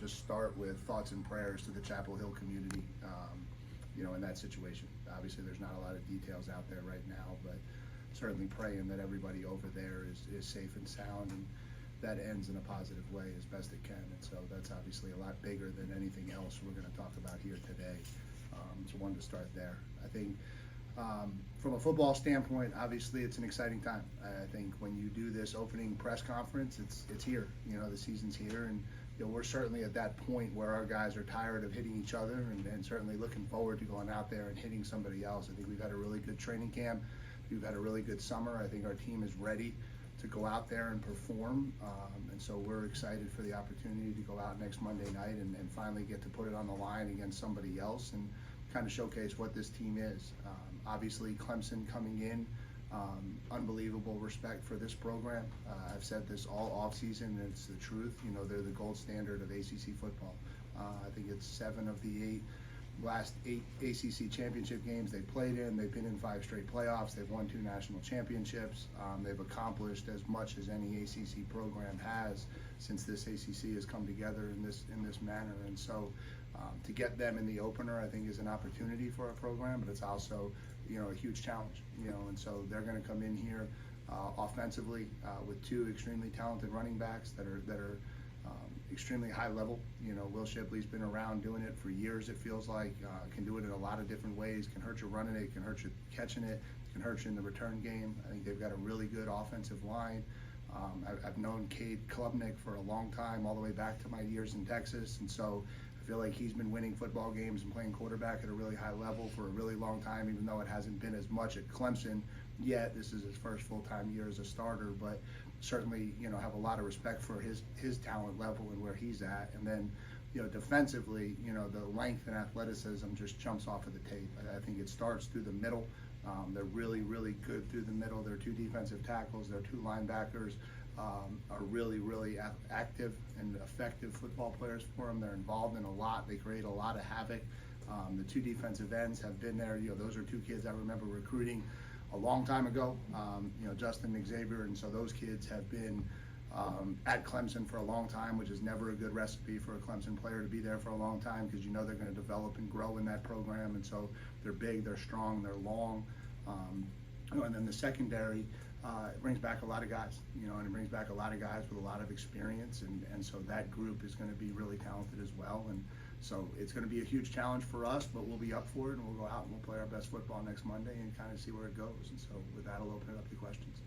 just start with thoughts and prayers to the Chapel Hill community, in that situation. Obviously, there's not a lot of details out there right now, but certainly praying that everybody over there is safe and sound, and that ends in a positive way as best it can. And so that's obviously a lot bigger than anything else we're going to talk about here today. So wanted to start there. I think from a football standpoint, obviously it's an exciting time. I think when you do this opening press conference, it's here. The season's here, and we're certainly at that point where our guys are tired of hitting each other, and certainly looking forward to going out there and hitting somebody else. I think we've had a really good training camp. We've had a really good summer. I think our team is ready to go out there and perform, and so we're excited for the opportunity to go out next Monday night and finally get to put it on the line against somebody else and kind of showcase what this team is. Obviously, Clemson coming in, unbelievable respect for this program. I've said this all offseason, and it's the truth. They're the gold standard of ACC football. I think it's 7 of the last 8 ACC championship games they played in. They've been in 5 straight playoffs. They've won 2 national championships. They've accomplished as much as any ACC program has since this ACC has come together in this manner. And so to get them in the opener, I think, is an opportunity for our program, but it's also a huge challenge. And so they're going to come in here offensively with 2 extremely talented running backs that are extremely high level. Will Shipley's been around doing it for years, it feels like. Can do it in a lot of different ways. Can hurt you running it, can hurt you catching it, can hurt you in the return game. I think they've got a really good offensive line. I've known Cade Klubnik for a long time, all the way back to my years in Texas, and so I feel like he's been winning football games and playing quarterback at a really high level for a really long time, even though it hasn't been as much at Clemson yet. This is his first full-time year as a starter, but certainly, have a lot of respect for his talent level and where he's at. And then, defensively, the length and athleticism just jumps off of the tape. I think it starts through the middle. They're really, really good through the middle. Their 2 defensive tackles, their 2 linebackers are really, really active and effective football players for them. They're involved in a lot. They create a lot of havoc. The 2 defensive ends have been there. Those are 2 kids I remember recruiting a long time ago, Justin and Xavier, and so those kids have been at Clemson for a long time, which is never a good recipe for a Clemson player to be there for a long time, because they're going to develop and grow in that program. And so they're big, they're strong, they're long, and then the secondary it brings back a lot of guys, and it brings back a lot of guys with a lot of experience, and so that group is going to be really talented as well. And so it's going to be a huge challenge for us, but we'll be up for it, and we'll go out and we'll play our best football next Monday and kind of see where it goes. And so with that, I'll open it up to questions.